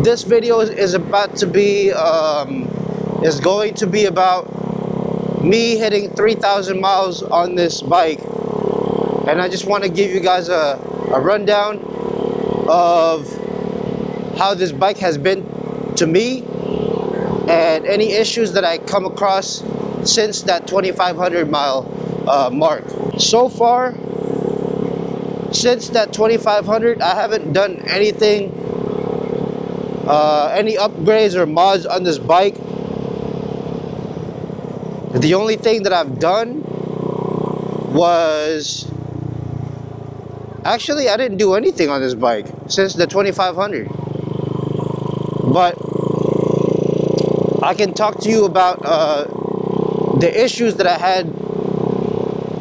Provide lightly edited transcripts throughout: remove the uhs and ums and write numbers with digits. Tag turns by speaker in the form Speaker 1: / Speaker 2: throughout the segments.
Speaker 1: this video is about to be is going to be about me hitting 3,000 miles on this bike, and I just want to give you guys a rundown of how this bike has been to me and any issues that I come across since that 2,500 mile mark. So far, since that 2,500, I haven't done anything, any upgrades or mods on this bike. The only thing that I've done was, actually I didn't do anything on this bike since the 2,500. But I can talk to you about the issues that I had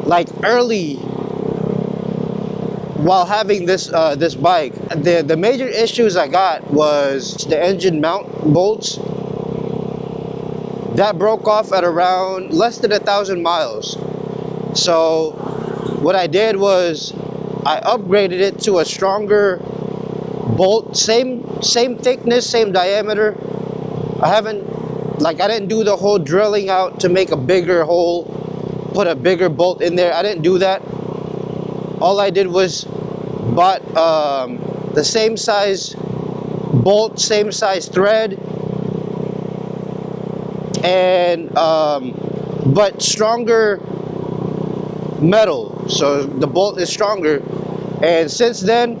Speaker 1: like early while having this this bike. The major issues I got was the engine mount bolts that broke off at around less than 1,000 miles. So what I did was I upgraded it to a stronger bolt, same thickness, same diameter. I didn't do the whole drilling out to make a bigger hole, put a bigger bolt in there. I didn't do that. All I did was bought the same size bolt, same size thread, and but stronger metal, so the bolt is stronger. And since then,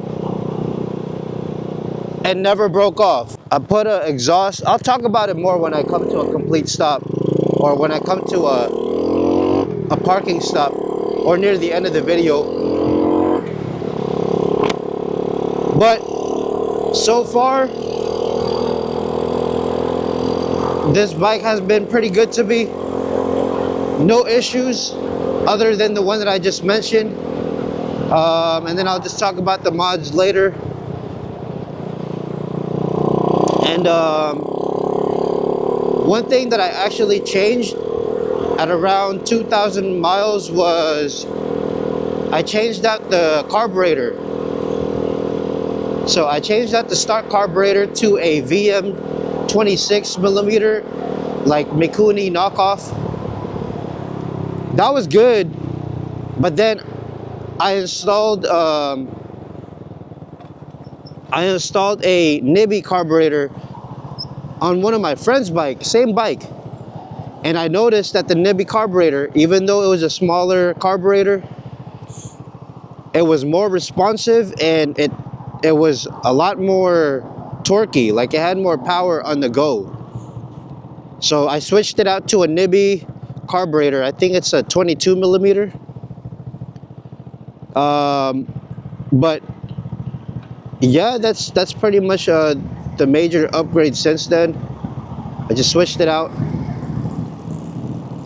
Speaker 1: it never broke off. I put an exhaust. I'll talk about it more when I come to a complete stop, or when I come to a parking stop, or near the end of the video. But so far, this bike has been pretty good to me. No issues other than the one that I just mentioned. And then I'll just talk about the mods later. And one thing that I actually changed at around 2,000 miles was I changed out the carburetor. So I changed out the stock carburetor to a VM 26 millimeter, like Mikuni knockoff. That was good, but then I installed a Nibby carburetor on one of my friend's bike, same bike, and I noticed that the Nibby carburetor, even though it was a smaller carburetor, it was more responsive, and it was a lot more torquey, like it had more power on the go. So I switched it out to a Nibby carburetor. I think it's a 22 millimeter. But yeah, that's pretty much the major upgrade since then. I just switched it out,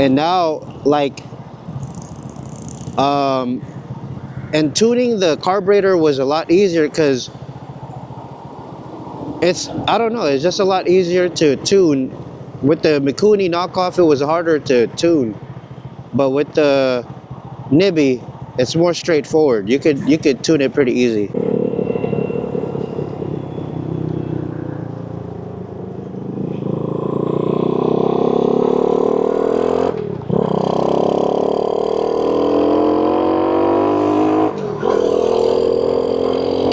Speaker 1: and now and tuning the carburetor was a lot easier, because it's just a lot easier to tune. With the Mikuni knockoff, it was harder to tune, but with the Nibby, it's more straightforward. You could tune it pretty easy.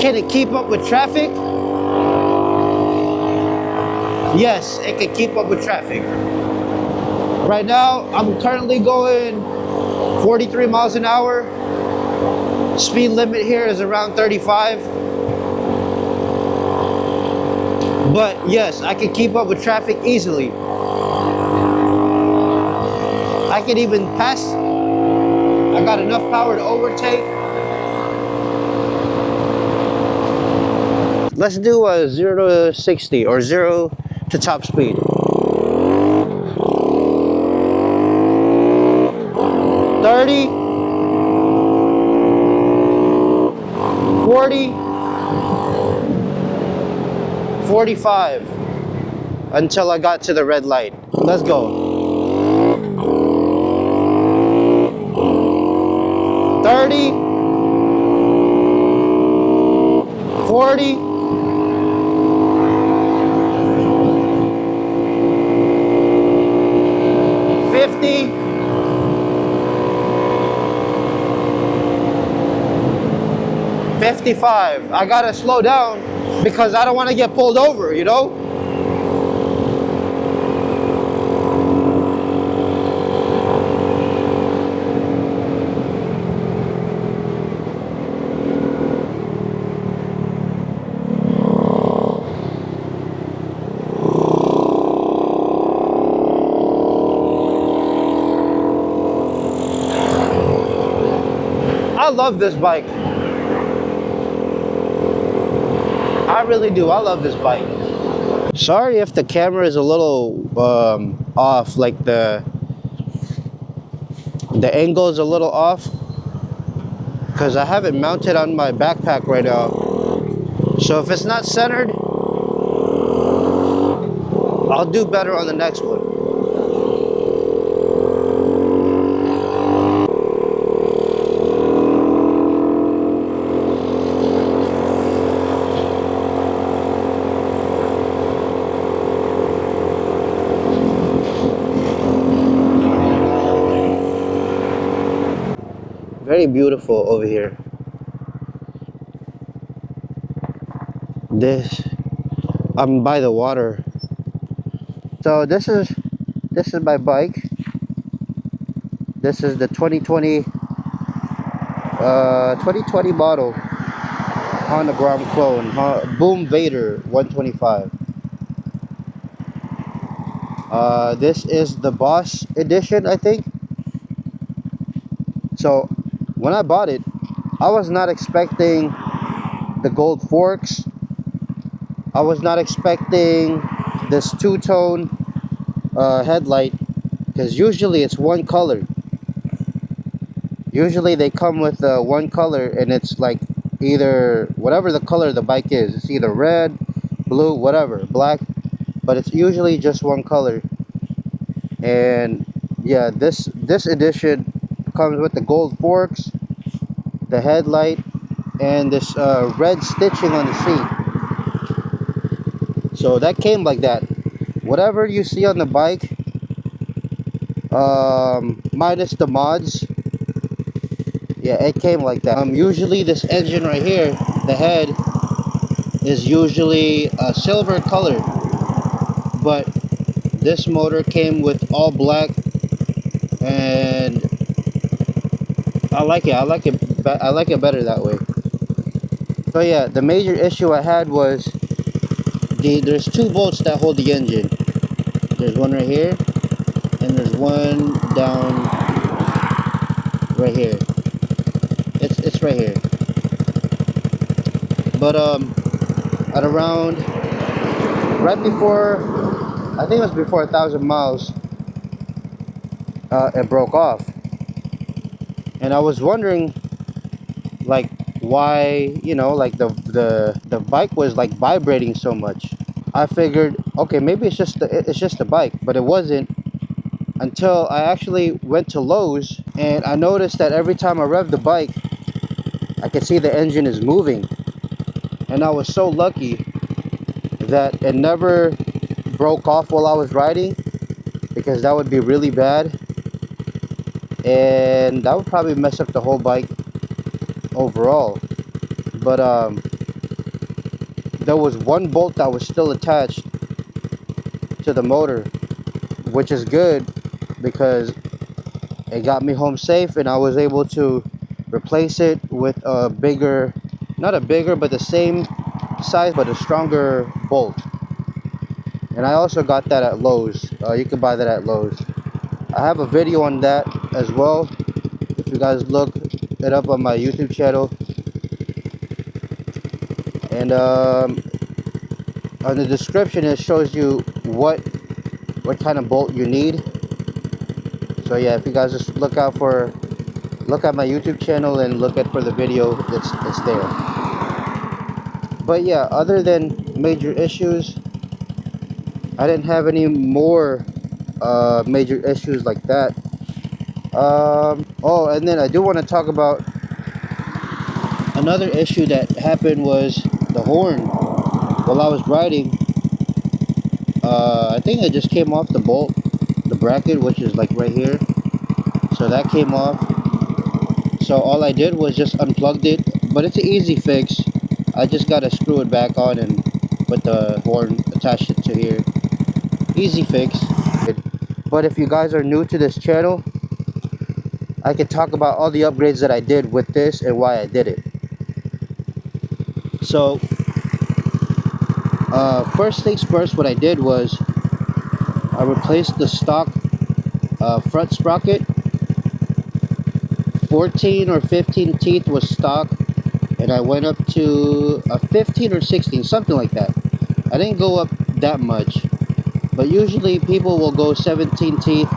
Speaker 1: Can it keep up with traffic? Yes, it can keep up with traffic. Right now, I'm currently going 43 miles an hour. Speed limit here is around 35. But yes, I can keep up with traffic easily. I can even pass. I got enough power to overtake. Let's do a 0 to 60 or 0 to top speed. 30, 40, 45 until I got to the red light. Let's go. 30, 40, 55. I gotta slow down because I don't want to get pulled over, you know? I love this bike. I really do. I love this bike. Sorry if the camera is a little off, like the angle is a little off, because I have it mounted on my backpack right now. So if it's not centered, I'll do better on the next one. Very beautiful over here. I'm by the water. So this is my bike. This is the 2020 model Honda Grom clone, Boom Vader 125. This is the Boss edition, I think. So when I bought it, I was not expecting the gold forks. I was not expecting this two-tone headlight, because usually it's one color. Usually they come with one color, and it's like either whatever the color of the bike is. It's either red, blue, whatever, black, but it's usually just one color. And yeah, this edition comes with the gold forks, the headlight, and this red stitching on the seat. So that came like that. Whatever you see on the bike, minus the mods, yeah, it came like that. Usually this engine right here, the head, is usually a silver color, but this motor came with all black, and I like it. I like it better that way. So yeah, the major issue I had was there's two bolts that hold the engine. There's one right here, and there's one down right here. It's right here. But at around right before, I think it was before 1,000 miles, it broke off, and I was wondering, like, why, you know, like the bike was like vibrating so much. I figured, okay, maybe it's just the bike, but it wasn't until I actually went to Lowe's, and I noticed that every time I rev the bike, I could see the engine is moving. And I was so lucky that it never broke off while I was riding, because that would be really bad, and that would probably mess up the whole bike overall. But there was one bolt that was still attached to the motor, which is good because it got me home safe, and I was able to replace it with a bigger, not a bigger, but the same size but a stronger bolt. And I also got that at Lowe's. You can buy that at Lowe's. I have a video on that as well. If you guys look it up on my YouTube channel. And on the description, it shows you what kind of bolt you need. So yeah, if you guys just look at my YouTube channel and look for the video, it's there. But yeah, other than major issues, I didn't have any more major issues like that. Oh, and then I do want to talk about another issue that happened was the horn. While I was riding, I think it just came off the bolt, the bracket, which is like right here. So that came off. So all I did was just unplugged it but it's an easy fix. I just gotta screw it back on and put the horn, attach it to here. Easy fix. But if you guys are new to this channel, I can talk about all the upgrades that I did with this and why I did it. So first things first, what I did was I replaced the stock front sprocket. 14 or 15 teeth was stock, and I went up to a 15 or 16, something like that. I didn't go up that much, but usually people will go 17 teeth.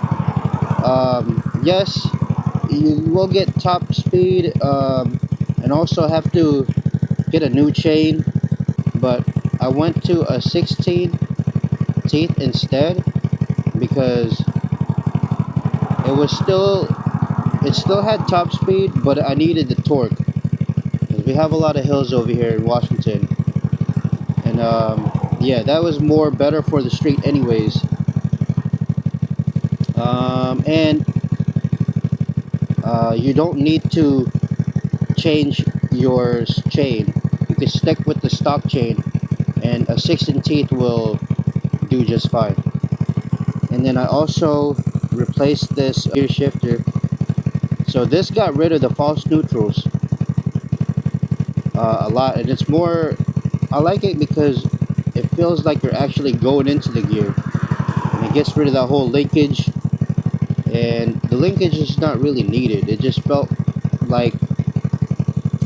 Speaker 1: Yes, you will get top speed, and also have to get a new chain, but I went to a 16 teeth instead because it still had top speed, but I needed the torque because we have a lot of hills over here in Washington, and yeah, that was more better for the street anyways. And you don't need to change your chain. You can stick with the stock chain and a 16 teeth will do just fine. And then I also replaced this gear shifter. So this got rid of the false neutrals a lot, and it's more, I like it because it feels like you're actually going into the gear, and it gets rid of that whole linkage, and the linkage is not really needed. It just felt like,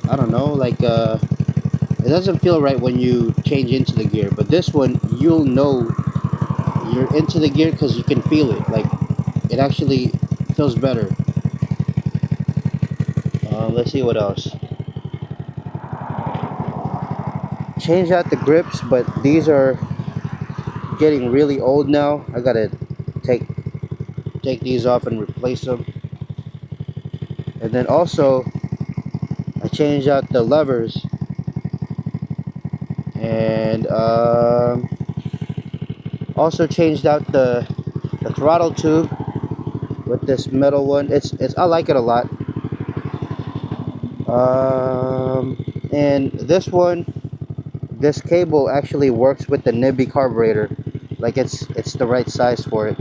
Speaker 1: I don't know, like it doesn't feel right when you change into the gear, but this one you'll know you're into the gear because you can feel it. Like, it actually feels better. Let's see what else. Change out the grips, but these are getting really old now. I gotta take these off and replace them. And then also I changed out the levers, and also changed out the throttle tube with this metal one. It's I like it a lot. And this one, this cable actually works with the Nibby carburetor. Like, it's the right size for it.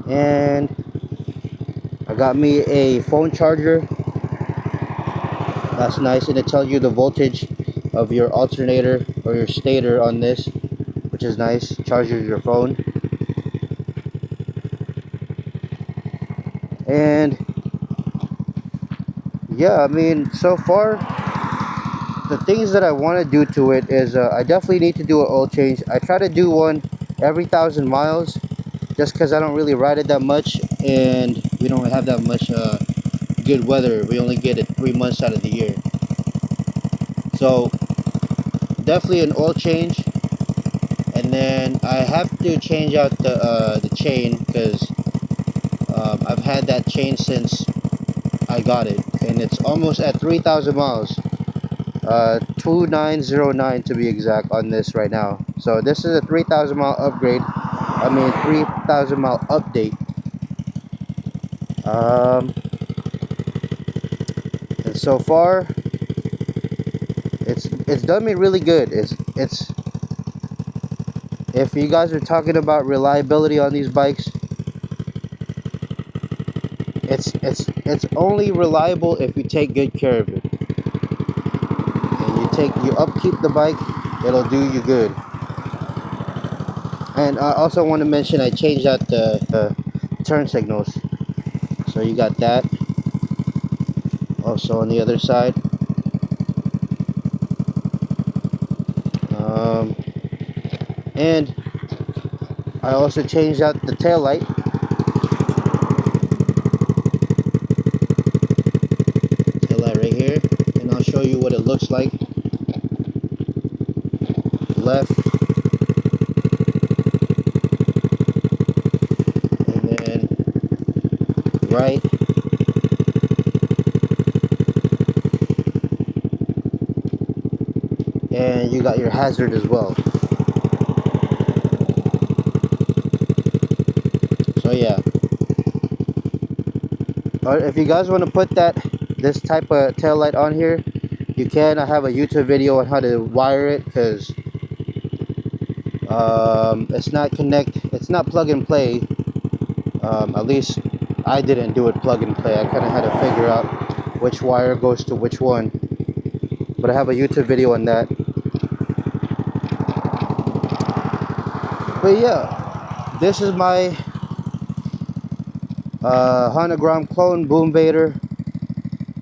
Speaker 1: And I got me a phone charger. That's nice, and it tells you the voltage of your alternator or your stator on this, which is nice. Charges your phone. And yeah, I mean, so far the things that I want to do to it is I definitely need to do an oil change. I try to do one every 1,000 miles just because I don't really ride it that much, and we don't have that much good weather. We only get it 3 months out of the year. So definitely an oil change, and then I have to change out the chain because I've had that chain since I got it, and it's almost at 3,000 miles. 2909 to be exact on this right now. So this is a 3,000 mile upgrade. I mean 3,000 mile update. And so far it's done me really good. It's if you guys are talking about reliability on these bikes, it's only reliable if you take good care of it. And you upkeep the bike, it'll do you good. And I also want to mention I changed out the turn signals. So you got that. Also on the other side. And I also changed out the tail light. Tail light right here. And I'll show you what it looks like. Left. And then right. And you got your hazard as well. So yeah. Or if you guys want to put this type of tail light on here, you can. I have a YouTube video on how to wire it, because it's not plug and play. At least I didn't do it plug and play. I kind of had to figure out which wire goes to which one. But I have a YouTube video on that. But yeah, this is my Honda Grom clone Boom Vader.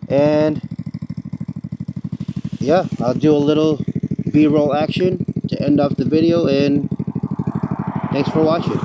Speaker 1: And yeah, I'll do a little B-roll action to end off the video, and thanks for watching.